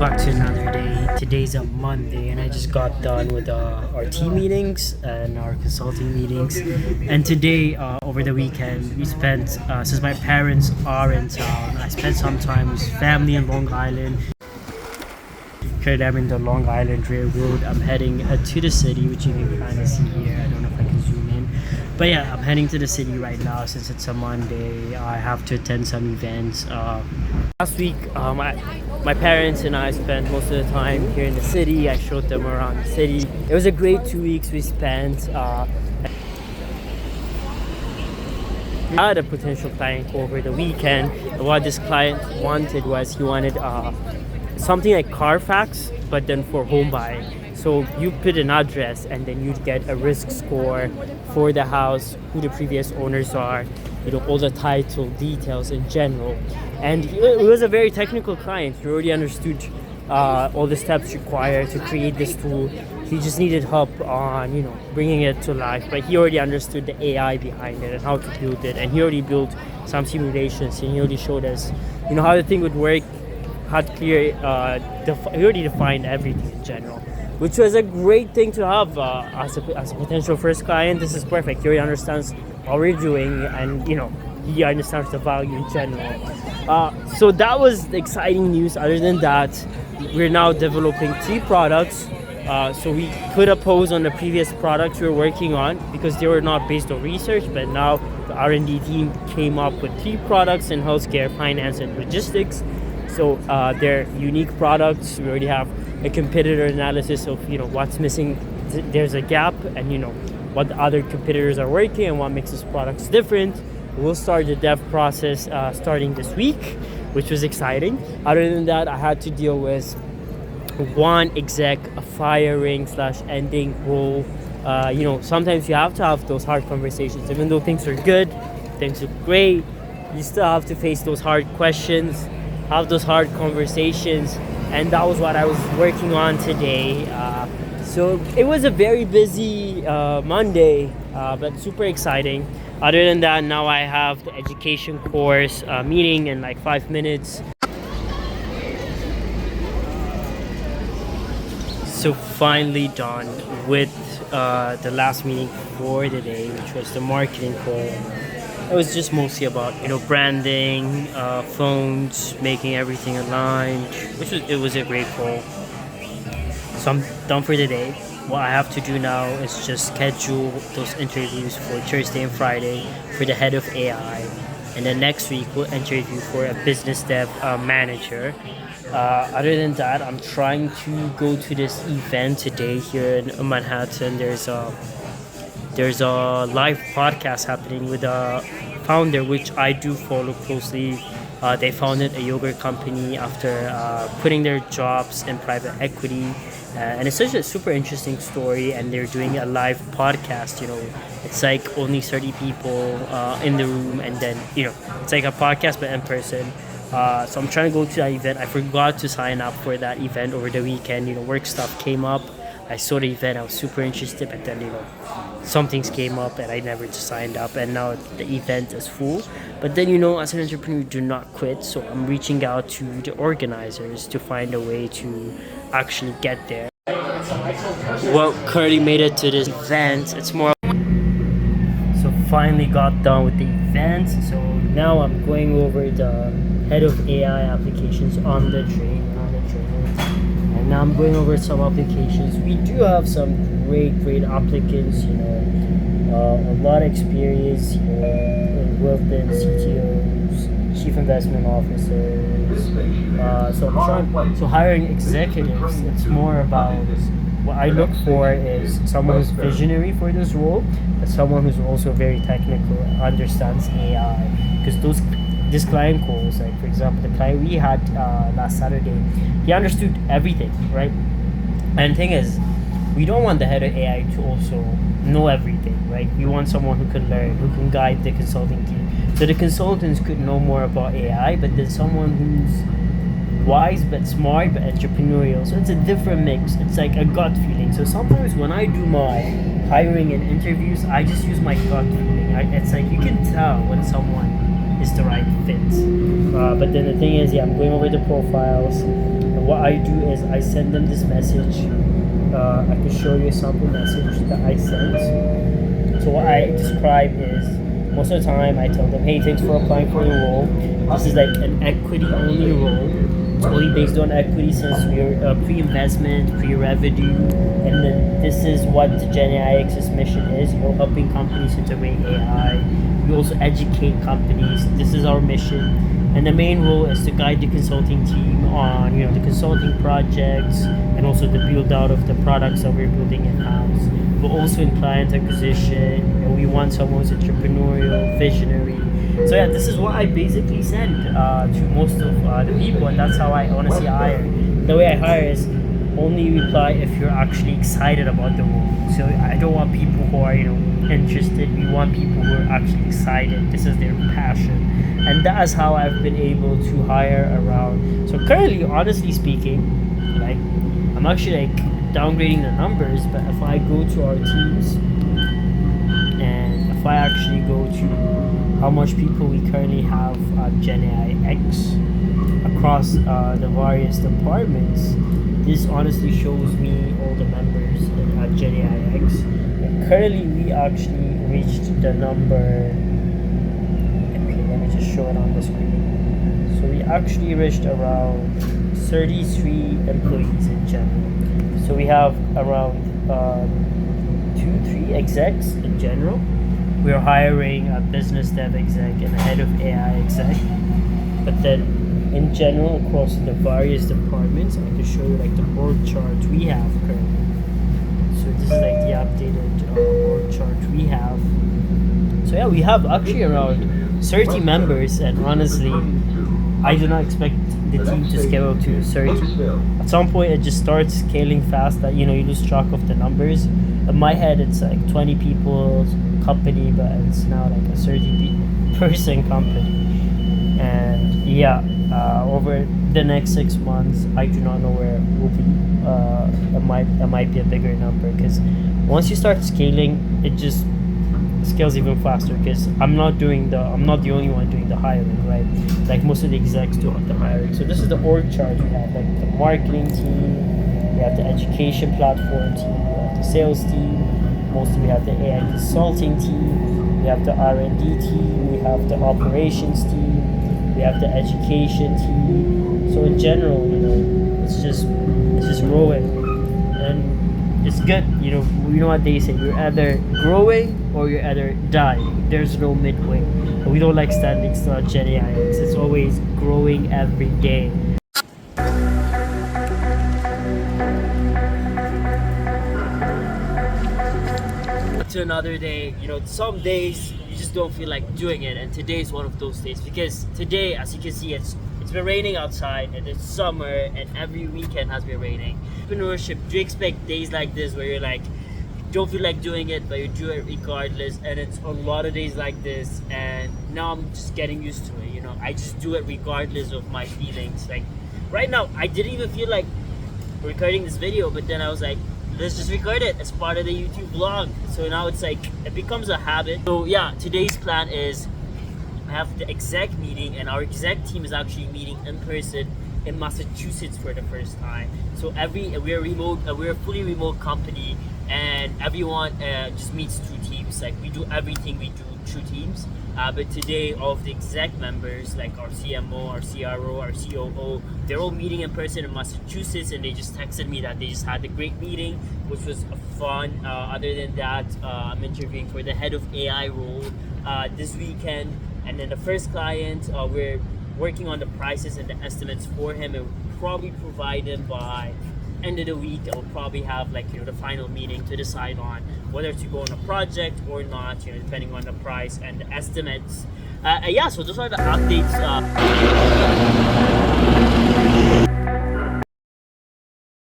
back to another day. Today's a Monday, and I just got done with our team meetings and our consulting meetings. And today, over the weekend, we spent, since my parents are in town, I spent some time with family in Long Island. Currently, I'm in the Long Island Railroad. I'm heading to the city, which you can kind of see here. I don't know if I can zoom in. But yeah, I'm heading to the city right now since it's a Monday. I have to attend some events. Last week, my parents and I spent most of the time here in the city. I showed them around the city. It was a great 2 weeks we spent. I had a potential client over the weekend. And what this client wanted was he wanted something like Carfax, but then for home buying. So you put an address and then you'd get a risk score for the house, who the previous owners are, all the title details in general. And it was a very technical client. He already understood all the steps required to create this tool. He just needed help on, bringing it to life. But he already understood the AI behind it and how to build it. And he already built some simulations, and he already showed us, how the thing would work. Had clear, he already defined everything in general, which was a great thing to have as a potential first client. This is perfect. He already understands what we're doing, and he understands the value in general. So that was exciting news. Other than that, we're now developing 3 products. So we put a pause on the previous products we were working on because they were not based on research, but now the R&D team came up with 3 products in healthcare, finance, and logistics. So they're unique products. We already have a competitor analysis of what's missing. There's a gap, and what the other competitors are working and what makes these products different. We'll start the dev process starting this week, which was exciting. Other than that, I had to deal with one exec firing / ending role. Sometimes you have to have those hard conversations. Even though things are good, things are great, you still have to face those hard questions, have those hard conversations, and that was what I was working on today. So it was a very busy Monday, but super exciting. Other than that, now I have the education course meeting in like 5 minutes. So finally done with the last meeting for the day, which was the marketing call. It was just mostly about branding, phones, making everything aligned, it was a great call. So I'm done for the day. What I have to do now is just schedule those interviews for Thursday and Friday for the head of AI, and then next week we'll interview for a business dev manager. Other than that, I'm trying to go to this event today here in Manhattan. There's a live podcast happening with a founder, which I do follow closely. They founded a yogurt company after putting their jobs in private equity. And it's such a super interesting story, and they're doing a live podcast. It's like only 30 people in the room, and then it's like a podcast but in person. So I'm trying to go to that event. I forgot to sign up for that event over the weekend. Work stuff came up. I saw the event, I was super interested, but then some things came up and I never just signed up, and now the event is full. But then as an entrepreneur, do not quit. So I'm reaching out to the organizers to find a way to actually get there. Well, currently made it to this event. It's more so finally got done with the event. So now I'm going over the head of AI applications on the train. And now I'm going over some applications. We do have some great applicants, a lot of experience, who have been CTOs, chief investment officers. So hiring executives, it's more about what I look for is someone who's visionary for this role, but someone who's also very technical, understands AI. Because this client calls, like for example, the client we had last Saturday, he understood everything, right? And the thing is, we don't want the head of AI to also know everything, right? We want someone who can learn, who can guide the consulting team. So the consultants could know more about AI, but then someone who's wise but smart but entrepreneurial. So it's a different mix. It's like a gut feeling. So sometimes when I do my hiring and interviews, I just use my gut feeling. It's like you can tell when someone is the right fit. But then the thing is, yeah, I'm going over the profiles. And what I do is I send them this message. I can show you a sample message that I sent. So what I describe is, most of the time I tell them, hey, thanks for applying for the role. This is like an equity only role. It's only based on equity since we're pre-investment, pre-revenue, and then this is what the GenAIX's mission is, helping companies integrate AI. We also educate companies. This is our mission. And the main role is to guide the consulting team on, the consulting projects and also the build out of the products that we're building in-house. But also in client acquisition, we want someone who's entrepreneurial, visionary. So yeah, this is what I basically send to most of the people, and that's how I honestly hire. The way I hire is only reply if you're actually excited about the role. So I don't want people who are interested. We want people who are actually excited. This is their passion, and that's how I've been able to hire around. So currently, honestly speaking, like I'm actually downgrading the numbers, but if I go to our teams and if I actually go to how much people we currently have at GenAIX across the various departments, this honestly shows me all the members at GenAIX. And currently we actually reached the number, okay, let me just show it on the screen. So we actually reached around 33 employees in general. So we have around 2-3 execs in general. We're hiring a business dev exec and a head of AI exec. But then in general, across the various departments, I can show you the org chart we have currently. So this is the updated org chart we have. So yeah, we have actually around 30 members, and honestly, I do not expect the team to scale up to 30. At some point, it just starts scaling fast that you lose track of the numbers. In my head, it's 20 people company, but it's now a 30 person company. And yeah, over the next 6 months, I do not know where it will be. It might be a bigger number, because once you start scaling, it just scales even faster, because I'm not the only one doing the hiring, right? Most of the execs do the hiring. So this is the org chart. We have the marketing team, we have the education platform team, we have the sales team, mostly we have the AI consulting team, we have the R&D team, we have the operations team, we have the education team. So in general, it's just growing, and it's good. You know what they say, you're either growing or you're either dying. There's no midway. We don't like standing still at GenAIX. It's always growing every day. To another day. Some days you just don't feel like doing it, and today is one of those days, because today, as you can see, it's been raining outside, and it's summer, and every weekend has been raining. Entrepreneurship, do you expect days like this where you're don't feel like doing it, but you do it regardless? And it's a lot of days like this, and now I'm just getting used to it. I just do it regardless of my feelings. Right now, I didn't even feel like recording this video, but then I was like, let's just record it as part of the YouTube vlog. So now it's it becomes a habit. So yeah, today's plan is I have the exec meeting, and our exec team is actually meeting in person in Massachusetts for the first time. So we're a fully remote company, and everyone just meets through Teams. We do everything we do through Teams. But today, all of the exec members, our CMO, our CRO, our COO, they're all meeting in person in Massachusetts, and they just texted me that they just had a great meeting, which was fun. Other than that, I'm interviewing for the head of AI role this weekend, and then the first client, we're working on the prices and the estimates for him, and we'll probably provide him by end of the week. I'll probably have the final meeting to decide on whether to go on a project or not, depending on the price and the estimates. Yeah, so those are the updates.